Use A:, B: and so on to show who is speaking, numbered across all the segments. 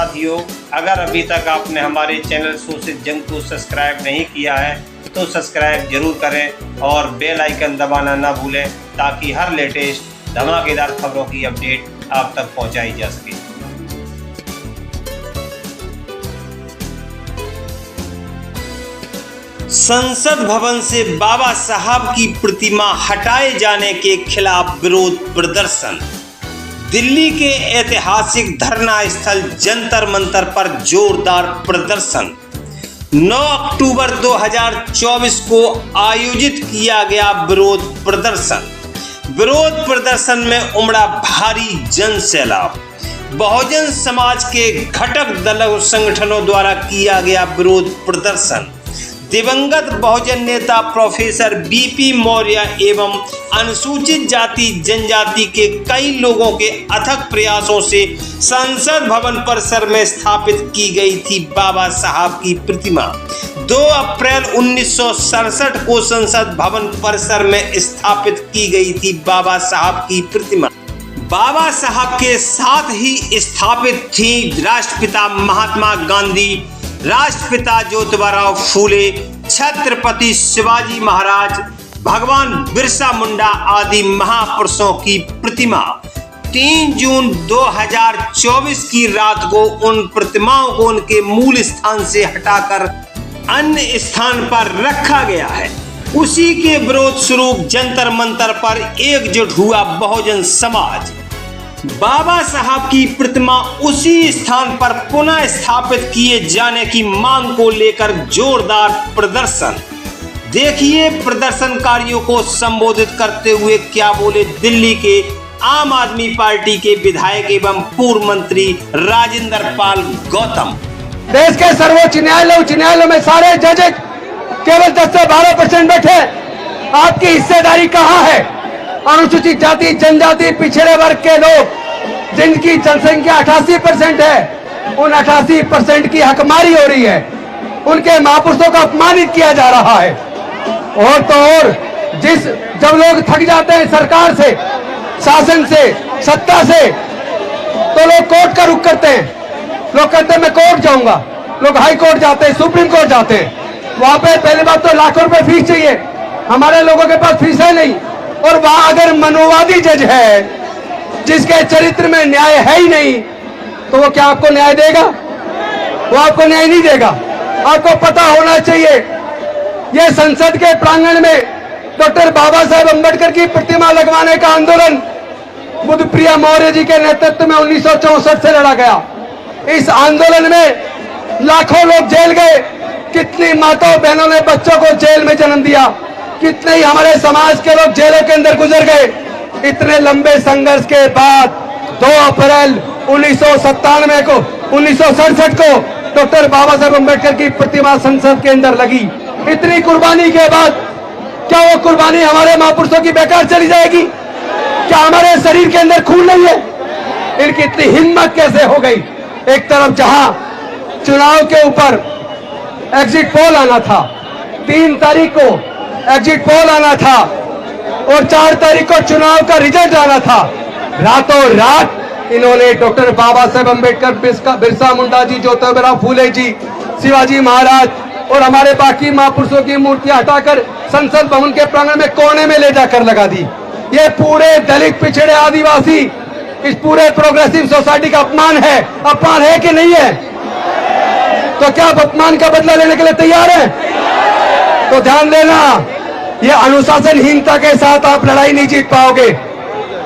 A: साथियों, अगर अभी तक आपने हमारे चैनल शोषित जंग को सब्सक्राइब नहीं किया है तो सब्सक्राइब जरूर करें और बेल आइकन दबाना ना भूलें ताकि हर लेटेस्ट धमाकेदार खबरों की अपडेट आप तक पहुंचाई जा सके। संसद भवन से बाबा साहब की प्रतिमा हटाए जाने के खिलाफ विरोध प्रदर्शन। दिल्ली के ऐतिहासिक धरना स्थल जंतर मंतर पर जोरदार प्रदर्शन। 9 अक्टूबर 2024 को आयोजित किया गया विरोध प्रदर्शन। विरोध प्रदर्शन में उमड़ा भारी जन सैलाब। बहुजन समाज के घटक दलों संगठनों द्वारा किया गया विरोध प्रदर्शन। दिवंगत बहुजन नेता प्रोफेसर बीपी मौर्य एवं अनुसूचित जाति जनजाति के कई लोगों के अथक प्रयासों से संसद भवन परिसर में स्थापित की गई थी बाबा साहब की प्रतिमा। 2 अप्रैल 1967 को संसद भवन परिसर में स्थापित की गई थी बाबा साहब की प्रतिमा। बाबा साहब के साथ ही स्थापित थी राष्ट्रपिता महात्मा गांधी, राष्ट्रपिता ज्योतिबा फूले, छत्रपति शिवाजी महाराज, भगवान बिरसा मुंडा आदि महापुरुषों की प्रतिमा। 3 जून 2024 की रात को उन प्रतिमाओं को उनके मूल स्थान से हटाकर अन्य स्थान पर रखा गया है। उसी के विरोध स्वरूप जंतर मंतर पर एकजुट हुआ बहुजन समाज। बाबा साहब की प्रतिमा उसी स्थान पर पुनः स्थापित किए जाने की मांग को लेकर जोरदार प्रदर्शन। देखिए प्रदर्शनकारियों को संबोधित करते हुए क्या बोले दिल्ली के आम आदमी पार्टी के विधायक एवं पूर्व मंत्री राजेंद्र पाल गौतम।
B: देश के सर्वोच्च न्यायालय में सारे जज केवल 10 से 12% बैठे। आपकी हिस्सेदारी कहाँ है? अनुसूचित जाति जनजाति पिछड़े वर्ग के लोग जिनकी जनसंख्या 88% है, उन 88% की हकमारी हो रही है, उनके महापुरुषों को अपमानित किया जा रहा है। और तो और जब लोग थक जाते हैं सरकार से, शासन से, सत्ता से, तो लोग कोर्ट का रुख करते हैं। लोग कहते हैं मैं कोर्ट जाऊंगा, लोग हाई कोर्ट जाते हैं, सुप्रीम कोर्ट जाते हैं। वहां पे पहली बात तो लाखों रुपए फीस चाहिए, हमारे लोगों के पास फीस है नहीं। और वहां अगर मनोवादी जज है जिसके चरित्र में न्याय है ही नहीं, तो वो क्या आपको न्याय देगा? वो आपको न्याय नहीं देगा। आपको पता होना चाहिए ये संसद के प्रांगण में डॉक्टर बाबा साहेब अंबेडकर की प्रतिमा लगवाने का आंदोलन बुद्धप्रिया मौर्य जी के नेतृत्व में 1964 से लड़ा गया। इस आंदोलन में लाखों लोग जेल गए। कितनी माताओं बहनों ने बच्चों को जेल में जन्म दिया, कितने ही हमारे समाज के लोग जेलों के अंदर गुजर गए। इतने लंबे संघर्ष के बाद 2 अप्रैल 1967 को डॉक्टर बाबा साहेब अंबेडकर की प्रतिमा संसद के अंदर लगी। इतनी कुर्बानी के बाद क्या वो कुर्बानी हमारे महापुरुषों की बेकार चली जाएगी? क्या हमारे शरीर के अंदर खून नहीं है? इनकी इतनी हिम्मत कैसे हो गई? एक तरफ जहां चुनाव के ऊपर एग्जिट पोल आना था, 3 तारीख को एग्जिट पोल आना था और 4 तारीख को चुनाव का रिजल्ट आना था, रातों रात इन्होंने डॉक्टर बाबा साहेब अंबेडकर, बिरसा मुंडा जी, ज्योतिबा फूले जी, शिवाजी महाराज और हमारे बाकी महापुरुषों की मूर्तियां हटाकर संसद भवन के प्रांगण में कोने में ले जाकर लगा दी। ये पूरे दलित पिछड़े आदिवासी, इस पूरे प्रोग्रेसिव सोसाइटी का अपमान है। अपमान है कि नहीं है? तो क्या आप अपमान का बदला लेने के लिए तैयार हैं? तो ध्यान देना, ये अनुशासनहीनता के साथ आप लड़ाई नहीं जीत पाओगे।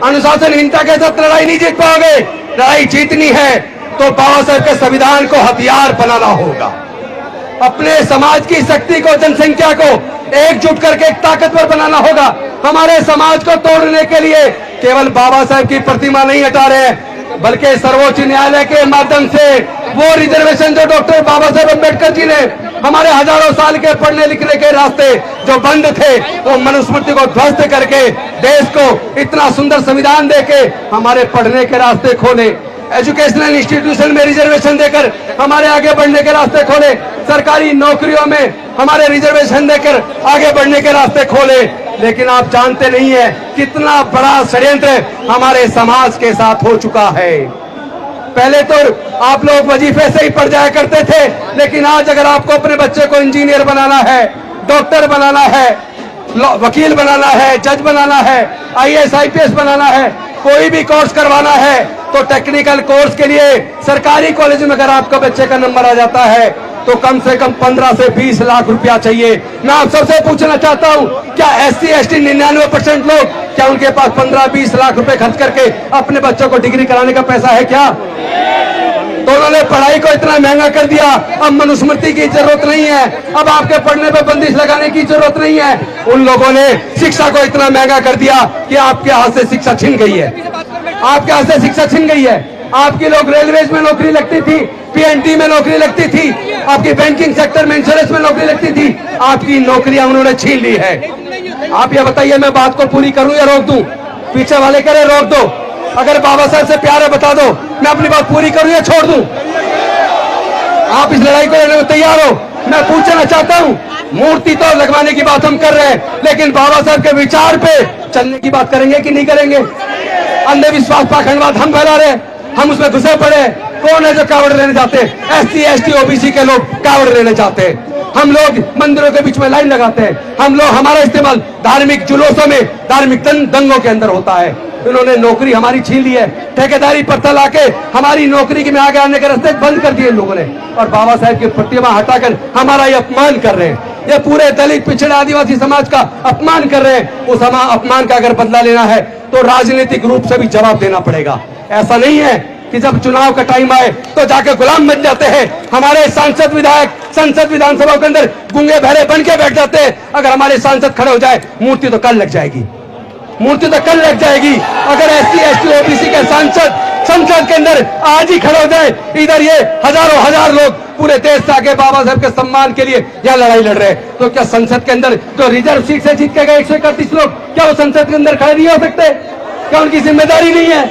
B: अनुशासनहीनता के साथ लड़ाई नहीं जीत पाओगे। लड़ाई जीतनी है तो बाबा साहब के संविधान को हथियार बनाना होगा। अपने समाज की शक्ति को, जनसंख्या को एकजुट करके एक ताकतवर बनाना होगा। हमारे समाज को तोड़ने के लिए केवल बाबा साहब की प्रतिमा नहीं हटा रहे हैं, बल्कि सर्वोच्च न्यायालय के माध्यम से वो रिजर्वेशन जो डॉक्टर बाबा साहेब अंबेडकर जी ने हमारे हजारों साल के पढ़ने लिखने के रास्ते जो बंद थे, वो मनुस्मृति को ध्वस्त करके देश को इतना सुंदर संविधान देके हमारे पढ़ने के रास्ते खोले। एजुकेशनल इंस्टीट्यूशन में रिजर्वेशन देकर हमारे आगे बढ़ने के रास्ते खोले। सरकारी नौकरियों में हमारे रिजर्वेशन देकर आगे बढ़ने के रास्ते खोले। लेकिन आप जानते नहीं है कितना बड़ा षड्यंत्र हमारे समाज के साथ हो चुका है। पहले तो आप लोग वजीफे से ही पढ़ जाया करते थे, लेकिन आज अगर आपको अपने बच्चे को इंजीनियर बनाना है, डॉक्टर बनाना है, वकील बनाना है, जज बनाना है, आईएएस आईपीएस बनाना है, कोई भी कोर्स करवाना है, तो टेक्निकल कोर्स के लिए सरकारी कॉलेज में अगर आपका बच्चे का नंबर आ जाता है तो कम से कम 15 से 20 लाख रुपया चाहिए। मैं आप सबसे पूछना चाहता हूं, क्या एससी एसटी 99% लोग, क्या उनके पास 15-20 लाख रुपए खर्च करके अपने बच्चों को डिग्री कराने का पैसा है क्या? तो उन्होंने पढ़ाई को इतना महंगा कर दिया, अब मनुस्मृति की जरूरत नहीं है, अब आपके पढ़ने पे बंदिश लगाने की जरूरत नहीं है। उन लोगों ने शिक्षा को इतना महंगा कर दिया कि आपके हाथ से शिक्षा छिन गई है, आपके हाथ से शिक्षा छिन गई है। आपकी लोग रेलवेज में नौकरी लगती थी, पीएनटी में नौकरी लगती थी, आपकी बैंकिंग सेक्टर में, इंश्योरेंस में नौकरी लगती थी, आपकी नौकरियां उन्होंने छीन ली है। आप ये बताइए, मैं बात को पूरी करूं या रोक दूं? पीछे वाले कह रहे रोक दो। अगर बाबा साहब से प्यार है बता दो, मैं अपनी बात पूरी करूं या छोड़ दूं? आप इस लड़ाई को लेने में तैयार हो? मैं पूछना चाहता हूं, मूर्ति तो लगवाने की बात हम कर रहे हैं, लेकिन बाबा साहब के विचार पे चलने की बात करेंगे कि नहीं करेंगे? अंधविश्वास पाखंडवाद हम फैला रहे, हम उसमें घुसे पड़े। कौन है जो कावड़ लेने जाते? एससी एसटी ओबीसी के लोग कावड़ लेने जाते हैं। हम लोग मंदिरों के बीच में लाइन लगाते हैं, हम लोग, हमारा इस्तेमाल धार्मिक जुलूसों में, धार्मिक दंगों के अंदर होता है। इन्होंने नौकरी हमारी छीन ली है, ठेकेदारी पत्ता लाके हमारी नौकरी के में आगे आने के रास्ते बंद कर दिए इन लोगों ने, और बाबा साहब की प्रतिमा हटाकर हमारा ये अपमान कर रहे हैं। ये पूरे दलित पिछड़े आदिवासी समाज का अपमान कर रहे हैं। उस अपमान का अगर बदला लेना है तो राजनीतिक रूप से भी जवाब देना पड़ेगा। ऐसा नहीं है कि जब चुनाव का टाइम आए तो जाके गुलाम बन जाते हैं। हमारे सांसद विधायक संसद विधानसभा के अंदर गूंगे बहरे बन के बैठ जाते हैं। अगर हमारे सांसद खड़े हो जाए, मूर्ति तो कल लग जाएगी, मूर्ति तो कल लग जाएगी। अगर एससी एसटी ओबीसी के सांसद संसद के अंदर आज ही खड़े हो जाए, इधर ये हजारों हजार लोग पूरे देश से आके बाबा साहब के सम्मान के लिए यह लड़ाई लड़ रहे हैं, तो क्या संसद के अंदर जो रिजर्व सीट से जीत के गए 131 लोग, क्या वो संसद के अंदर खड़े नहीं हो सकते? क्या उनकी जिम्मेदारी नहीं है?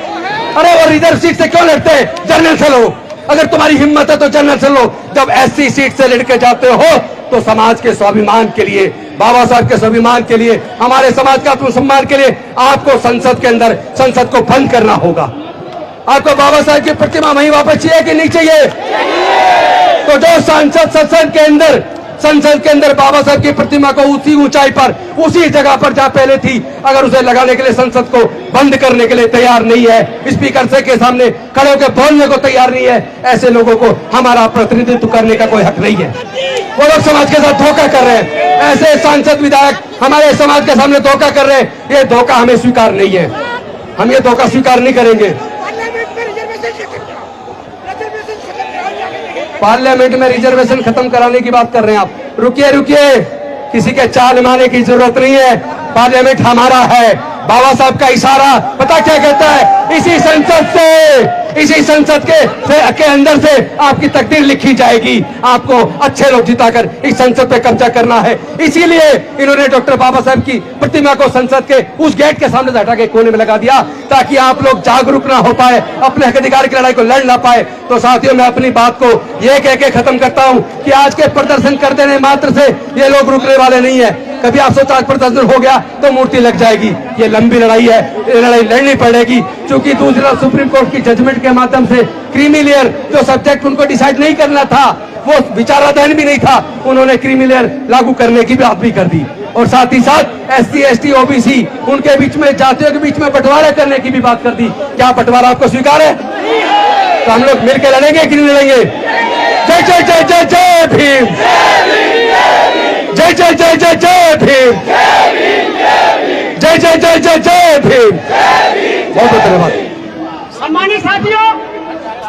B: अरे वो रिजर्व सीट से क्यों लड़ते हैं? जनरल से लो, अगर तुम्हारी हिम्मत है तो जनरल से लो। जब एससी सीट से लड़के जाते हो तो समाज के स्वाभिमान के लिए, बाबा साहब के स्वाभिमान के लिए, हमारे समाज का आत्मसम्मान के लिए आपको संसद के अंदर, संसद को बंद करना होगा। आपको बाबा साहब की प्रतिमा वहीं वापस चाहिए कि नहीं चाहिए? तो जो सांसद संसद के अंदर बाबा साहब की प्रतिमा को उसी ऊंचाई पर, उसी जगह पर जहां पहले थी, अगर उसे लगाने के लिए संसद को बंद करने के लिए तैयार नहीं है, स्पीकर से के सामने खड़े होकर बोलने को तैयार नहीं है, ऐसे लोगों को हमारा प्रतिनिधित्व करने का कोई हक नहीं है। वो लोग समाज के साथ धोखा कर रहे हैं। ऐसे सांसद विधायक हमारे समाज के सामने धोखा कर रहे हैं। ये धोखा हमें स्वीकार नहीं है, हम ये धोखा स्वीकार नहीं करेंगे। पार्लियामेंट में रिजर्वेशन खत्म कराने की बात कर रहे हैं आप। रुकिए रुकिए, किसी के चाल मारने की जरूरत नहीं है। पार्लियामेंट हमारा है। बाबा साहब का इशारा पता क्या कहता है? इसी संसद के अंदर से आपकी तकदीर लिखी जाएगी। आपको अच्छे लोग जिताकर इस संसद पे कब्जा करना है। इसीलिए इन्होंने डॉक्टर बाबा साहब की प्रतिमा को संसद के उस गेट के सामने से हटा के कोने में लगा दिया, ताकि आप लोग जागरूक ना हो पाए, अपने हक अधिकार की लड़ाई को लड़ ना पाए। तो साथियों, मैं अपनी बात को ये कह के खत्म करता हूं कि आज के प्रदर्शन कर देने मात्र से ये लोग रुकने वाले नहीं है। कभी आप सोचा आज प्रदर्शन हो गया तो मूर्ति लग जाएगी। ये लंबी लड़ाई है, ये लड़ाई लड़नी पड़ेगी, क्योंकि दूसरा सुप्रीम कोर्ट की जजमेंट के माध्यम से क्रीमी लेयर जो सब्जेक्ट उनको डिसाइड नहीं करना था, वो विचाराधीन भी नहीं था, उन्होंने क्रीमी लेयर लागू करने की बात भी कर दी। और साथ ही साथ एससी एसटी ओबीसी उनके बीच में, जातियों के बीच में बंटवारा करने की भी बात कर दी। क्या बंटवारा आपको स्वीकार है? तो हम लोग मिलकर लड़ेंगे कि नहीं लड़ेंगे? जय जय जय जय जय भीम, जय जय जय जय जय भीम, जय जय जय जय जय भीम। बहुत बहुत धन्यवाद।
C: सम्मानित साथियों,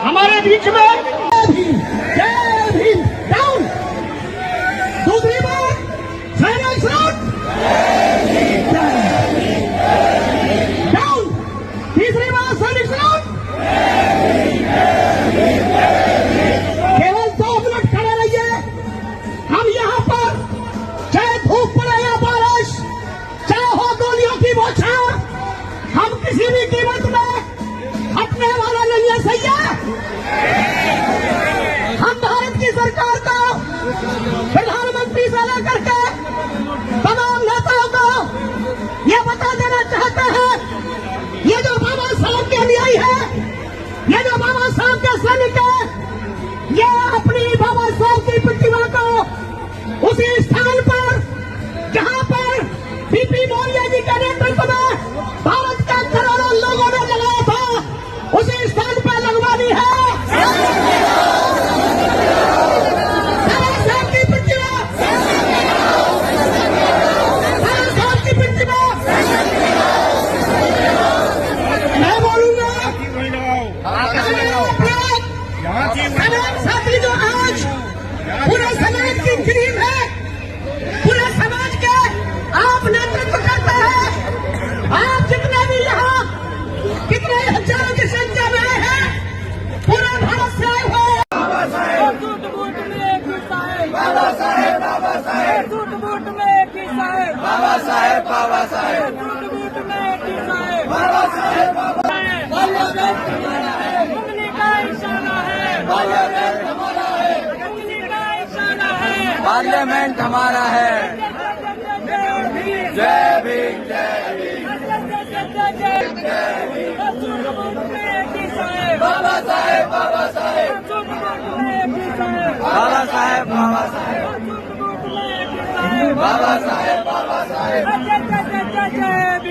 C: हमारे बीच में जय भीम डाउन, दूसरी बार साइलेंस डाउन, तीसरी बार साइलेंस केवल 2 मिनट खड़े रहिए। हम यहाँ पर चाहे धूप पड़े या बारिश, चाहे हो गोलियों की बौछार, हम किसी भी कीमत में हटने वाला नहीं है। सही है?
B: बाबा साहेब बाबा साहेब बाबा साहेब पार्लियामेंट हमारा है
D: उंगली का इशारा है
B: पार्लियामेंट हमारा है
D: उंगली का इशारा है
B: पार्लियामेंट हमारा है जय भीम जय भीम बाबा साहेब बाबा साहेब बाबा साहेब बाबा साहेब बाबा साहेब बाबा साहेब